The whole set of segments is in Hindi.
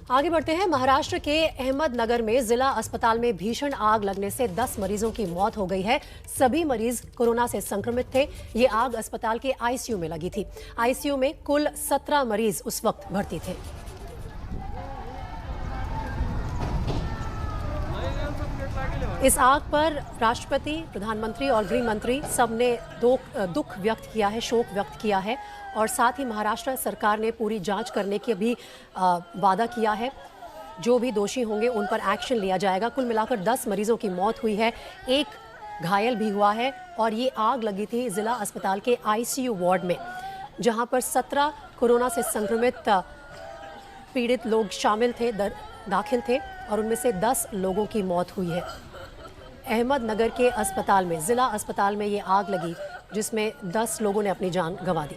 आगे बढ़ते हैं। महाराष्ट्र के अहमदनगर में जिला अस्पताल में भीषण आग लगने से 10 मरीजों की मौत हो गई है। सभी मरीज कोरोना से संक्रमित थे। ये आग अस्पताल के आईसीयू में लगी थी। आईसीयू में कुल 17 मरीज उस वक्त भर्ती थे। इस आग पर राष्ट्रपति, प्रधानमंत्री और गृह मंत्री सबने दुख व्यक्त किया है, शोक व्यक्त किया है और साथ ही महाराष्ट्र सरकार ने पूरी जांच करने की भी वादा किया है। जो भी दोषी होंगे उन पर एक्शन लिया जाएगा। कुल मिलाकर 10 मरीजों की मौत हुई है, एक घायल भी हुआ है और ये आग लगी थी जिला अस्पताल के आईसीयू वार्ड में, जहां पर 17 कोरोना से संक्रमित पीड़ित लोग शामिल थे, दाखिल थे और उनमें से 10 लोगों की मौत हुई है। अहमदनगर के अस्पताल में, जिला अस्पताल में ये आग लगी जिसमें 10 लोगों ने अपनी जान गंवा दी।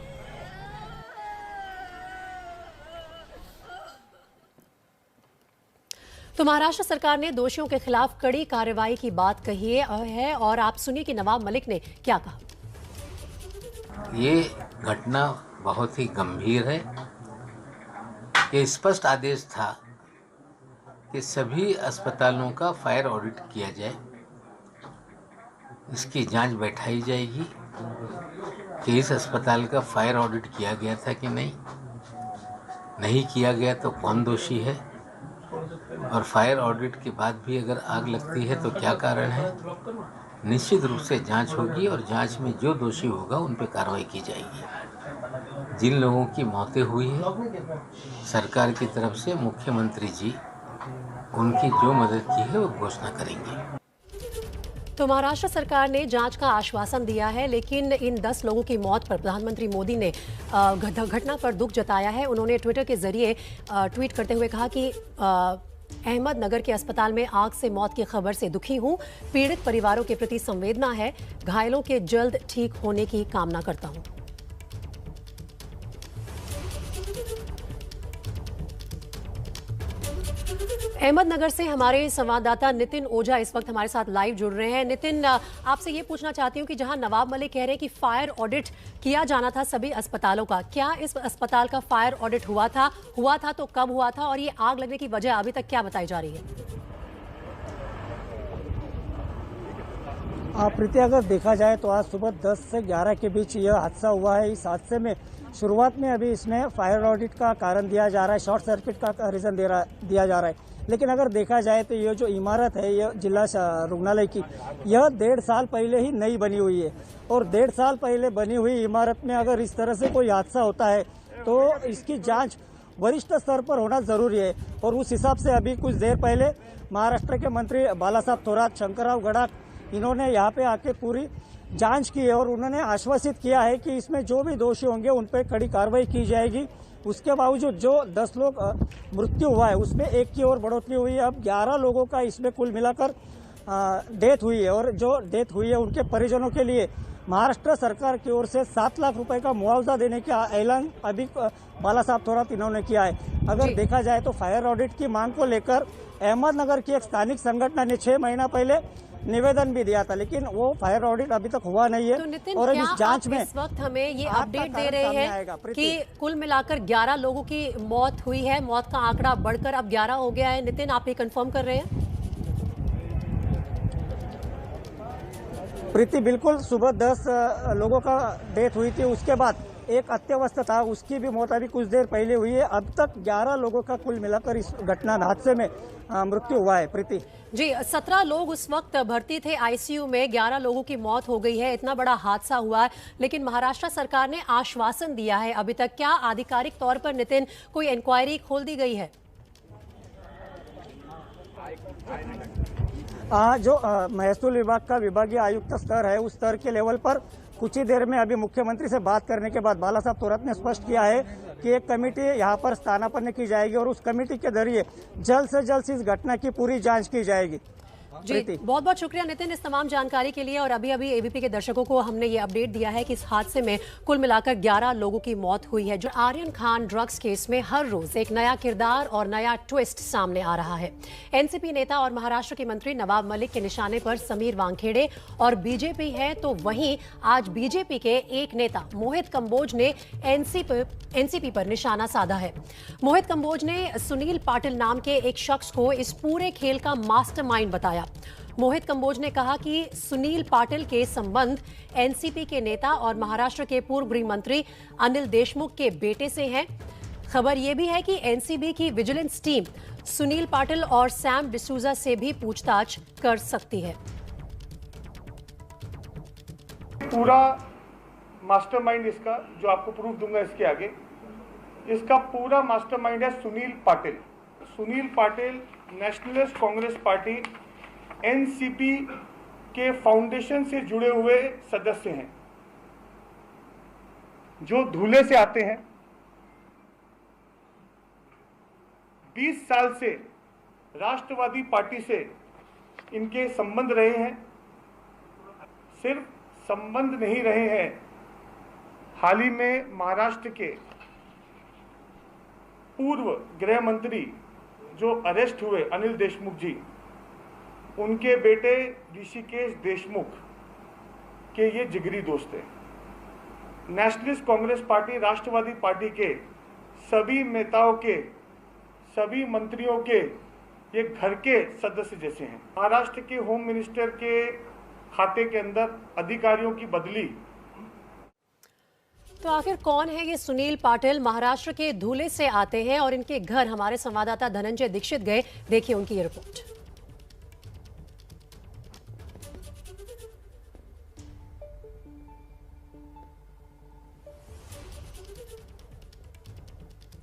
तो महाराष्ट्र सरकार ने दोषियों के खिलाफ कड़ी कार्रवाई की बात कही है और आप सुनिए कि नवाब मलिक ने क्या कहा। ये घटना बहुत ही गंभीर है। ये स्पष्ट आदेश था कि सभी अस्पतालों का फायर ऑडिट किया जाए, इसकी जांच बैठाई जाएगी कि इस अस्पताल का फायर ऑडिट किया गया था कि नहीं किया गया तो कौन दोषी है, और फायर ऑडिट के बाद भी अगर आग लगती है तो क्या कारण है। निश्चित रूप से जांच होगी और जांच में जो दोषी होगा उन पर कार्रवाई की जाएगी। जिन लोगों की मौतें हुई है, सरकार की तरफ से मुख्यमंत्री जी उनकी जो मदद की है वो घोषणा करेंगे। तो महाराष्ट्र सरकार ने जांच का आश्वासन दिया है, लेकिन इन 10 लोगों की मौत पर प्रधानमंत्री मोदी ने घटना पर दुख जताया है। उन्होंने ट्विटर के जरिए ट्वीट करते हुए कहा कि अहमदनगर के अस्पताल में आग से मौत की खबर से दुखी हूं। पीड़ित परिवारों के प्रति संवेदना है। घायलों के जल्द ठीक होने की कामना करता हूं। अहमदनगर से हमारे संवाददाता नितिन ओझा इस वक्त हमारे साथ लाइव जुड़ रहे हैं। नितिन, आपसे ये पूछना चाहती हूँ कि जहां नवाब मलिक कह रहे हैं कि फायर ऑडिट किया जाना था सभी अस्पतालों का, क्या इस अस्पताल का फायर ऑडिट हुआ था तो कब हुआ था और ये आग लगने की वजह अभी तक क्या बताई जा रही है? प्रीति, अगर देखा जाए तो आज सुबह 10 से 11 के बीच यह हादसा हुआ है। इस हादसे में शुरुआत में अभी इसमें फायर ऑडिट का कारण दिया जा रहा है, शॉर्ट सर्किट का रीजन दिया जा रहा है। लेकिन अगर देखा जाए तो ये जो इमारत है, ये जिला रुग्णालय की, यह 1.5 साल पहले ही नई बनी हुई है और 1.5 साल पहले बनी हुई इमारत में अगर इस तरह से कोई हादसा होता है तो इसकी जांच वरिष्ठ स्तर पर होना जरूरी है। और उस हिसाब से अभी कुछ देर पहले महाराष्ट्र के मंत्री बालासाहेब थोरात, शंकरराव गडाख, इन्होंने यहाँ पे आके पूरी जांच की है और उन्होंने आश्वासित किया है कि इसमें जो भी दोषी होंगे उन पर कड़ी कार्रवाई की जाएगी। उसके बावजूद जो 10 लोग मृत्यु हुआ है उसमें एक की और बढ़ोतरी हुई है। अब 11 लोगों का इसमें कुल मिलाकर डेथ हुई है और जो डेथ हुई है उनके परिजनों के लिए महाराष्ट्र सरकार की ओर से 7 लाख रुपए का मुआवजा देने का ऐलान अभी बालासाहेब थोरात इन्होंने किया है। अगर देखा जाए तो फायर ऑडिट की मांग को लेकर अहमदनगर की एक स्थानिक संगठन ने 6 महीना पहले निवेदन भी दिया था, लेकिन वो फायर ऑडिट अभी तक हुआ नहीं है। तो और इस जांच में इस वक्त हमें ये अपडेट दे रहे हैं कि कुल मिलाकर 11 लोगों की मौत हुई है। मौत का आंकड़ा बढ़कर अब 11 हो गया है। नितिन, आप ये कंफर्म कर रहे हैं? प्रीति, बिल्कुल। सुबह 10 लोगों का डेथ हुई थी, उसके बाद एक अत्यवस्थ था, उसकी भी मौत अभी कुछ देर पहले हुई है। अब तक 11 लोगों का कुल मिलाकर इस घटना हादसे में मृत्यु हुआ है। प्रीति जी, 17 लोग उस वक्त भर्ती थे आईसीयू में, 11 लोगों की मौत हो गई है। इतना बड़ा हादसा हुआ है, लेकिन महाराष्ट्र सरकार ने आश्वासन दिया है। अभी तक क्या आधिकारिक तौर पर नितिन कोई इंक्वायरी खोल दी गई है? जो महसूल विभाग का विभागीय आयुक्त स्तर है, उस स्तर के लेवल पर कुछ ही देर में अभी मुख्यमंत्री से बात करने के बाद बालासाहेब थोरात ने स्पष्ट किया है कि एक कमेटी यहाँ पर स्थानापन्न की जाएगी और उस कमेटी के जरिए जल्द से जल्द इस घटना की पूरी जांच की जाएगी। जी प्रीति। बहुत बहुत शुक्रिया नितिन इस तमाम जानकारी के लिए। और अभी अभी एबीपी के दर्शकों को हमने ये अपडेट दिया है कि इस हादसे में कुल मिलाकर 11 लोगों की मौत हुई है। जो आर्यन खान ड्रग्स केस में हर रोज एक नया किरदार और नया ट्विस्ट सामने आ रहा है। एनसीपी नेता और महाराष्ट्र के मंत्री नवाब मलिक के निशाने पर समीर वानखेड़े और बीजेपी है, तो वहीं आज बीजेपी के एक नेता मोहित कंबोज ने एनसीपी पर निशाना साधा है। मोहित कंबोज ने सुनील पाटिल नाम के एक शख्स को इस पूरे खेल का मास्टरमाइंड बताया। मोहित कंबोज ने कहा कि सुनील पाटिल के संबंध एनसीपी के नेता और महाराष्ट्र के पूर्व गृह मंत्री अनिल देशमुख के बेटे से हैं। खबर यह भी है कि एनसीबी की विजिलेंस टीम सुनील पाटिल और सैम डिसूजा से भी पूछताछ कर सकती है। पूरा मास्टरमाइंड इसका, जो आपको प्रूफ दूंगा इसके आगे, इसका पूरा मास्टरमाइंड है Sunil Patil. Sunil Patil nationalist Congress party NCP के फाउंडेशन से जुड़े हुए सदस्य हैं, जो धुले से आते हैं। 20 साल से राष्ट्रवादी पार्टी से इनके संबंध रहे हैं। सिर्फ संबंध नहीं रहे हैं, हाल ही में महाराष्ट्र के पूर्व गृह मंत्री जो अरेस्ट हुए अनिल देशमुख जी, उनके बेटे ऋषिकेश देशमुख के ये जिगरी दोस्त हैं। नेशनलिस्ट कांग्रेस पार्टी राष्ट्रवादी पार्टी के सभी नेताओं के, सभी मंत्रियों के ये घर के सदस्य जैसे हैं। महाराष्ट्र के होम मिनिस्टर के खाते के अंदर अधिकारियों की बदली। तो आखिर कौन है ये सुनील पाटिल? महाराष्ट्र के धूले से आते हैं और इनके घर हमारे संवाददाता धनंजय दीक्षित गए। देखिए उनकी ये रिपोर्ट।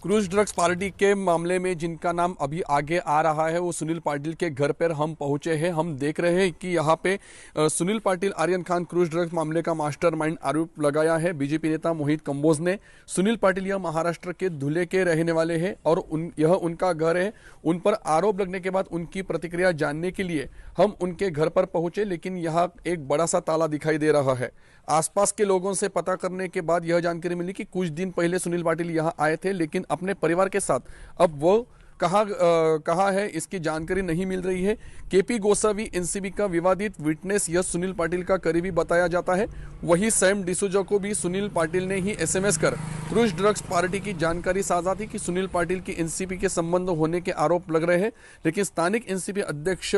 क्रूज ड्रग्स पार्टी के मामले में जिनका नाम अभी आगे आ रहा है वो सुनील पाटिल के घर पर हम पहुंचे हैं। हम देख रहे हैं कि यहाँ पे सुनील पाटिल आर्यन खान क्रूज ड्रग्स मामले का मास्टरमाइंड आरोप लगाया है बीजेपी नेता मोहित कंबोज ने। सुनील पाटिल यह महाराष्ट्र के धुले के रहने वाले हैं और यह उनका घर है। उन पर आरोप लगने के बाद उनकी प्रतिक्रिया जानने के लिए हम उनके घर पर पहुंचे, लेकिन यहाँ एक बड़ा सा ताला दिखाई दे रहा है। आसपास के लोगों से पता करने के बाद यह जानकारी मिली कि कुछ दिन पहले सुनील पाटिल यहां आए थे, लेकिन अपने परिवार के साथ। अब वो कहाँ है इसकी जानकारी नहीं मिल रही है। केपी गोसावी एनसीबी का विवादित विटनेस यह सुनील पाटिल का करीबी बताया जाता है। वही सैम डिसूजा को भी सुनील पाटिल ने ही एसएमएस कर क्रूज ड्रग्स पार्टी की जानकारी साझा थी कि सुनील पाटिल की एनसीबी के संबंध होने के आरोप लग रहे हैं, लेकिन स्थानिक एनसीबी अध्यक्ष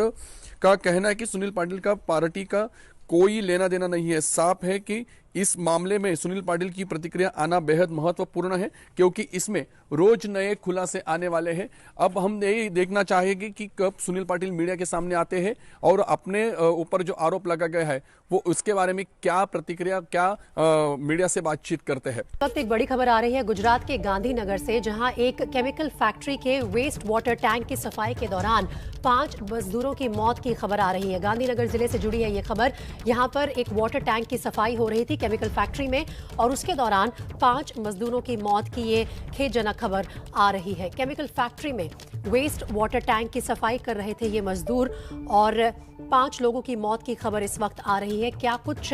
का कहना है कि सुनील पाटिल का पार्टी का कोई लेना देना नहीं है। साफ है कि इस मामले में सुनील पाटिल की प्रतिक्रिया आना बेहद महत्वपूर्ण है, क्योंकि इसमें रोज नए खुलासे आने वाले हैं। अब हम यही देखना चाहेंगे कि कब सुनील पाटिल मीडिया के सामने आते हैं और अपने ऊपर जो आरोप लगा गया है वो उसके बारे में क्या प्रतिक्रिया, क्या मीडिया से बातचीत करते हैं। वक्त एक बड़ी खबर आ रही है गुजरात के गांधीनगर से, जहां एक केमिकल फैक्ट्री के वेस्ट वाटर टैंक की सफाई के दौरान 5 मजदूरों की मौत की खबर आ रही है। गांधीनगर जिले से जुड़ी है ये खबर। यहां पर एक वाटर टैंक की सफाई हो रही थी केमिकल फैक्ट्री में और उसके दौरान 5 मजदूरों की मौत की ये खेदजनक खबर आ रही है। केमिकल फैक्ट्री में वेस्ट वाटर टैंक की सफाई कर रहे थे ये मजदूर और 5 लोगों की मौत की खबर इस वक्त आ रही है। क्या कुछ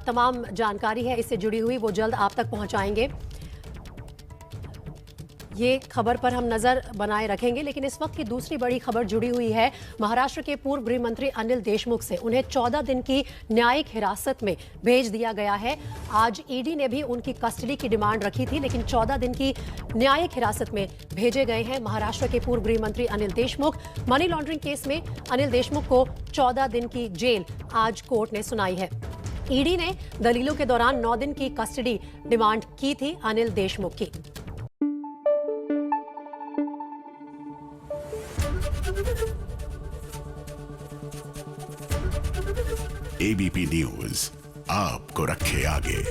तमाम जानकारी है इससे जुड़ी हुई वो जल्द आप तक पहुंचाएंगे। ये खबर पर हम नजर बनाए रखेंगे, लेकिन इस वक्त की दूसरी बड़ी खबर जुड़ी हुई है महाराष्ट्र के पूर्व गृह मंत्री अनिल देशमुख से। उन्हें 14 दिन की न्यायिक हिरासत में भेज दिया गया है। आज ईडी ने भी उनकी कस्टडी की डिमांड रखी थी, लेकिन 14 दिन की न्यायिक हिरासत में भेजे गए हैं महाराष्ट्र के पूर्व गृह मंत्री Anil Deshmukh. Money laundering case में अनिल देशमुख को 14 दिन की जेल आज कोर्ट ने सुनाई है। ईडी ने दलीलों के दौरान 9 दिन की कस्टडी डिमांड की थी अनिल देशमुख की। एबीपी न्यूज आपको रखे आगे।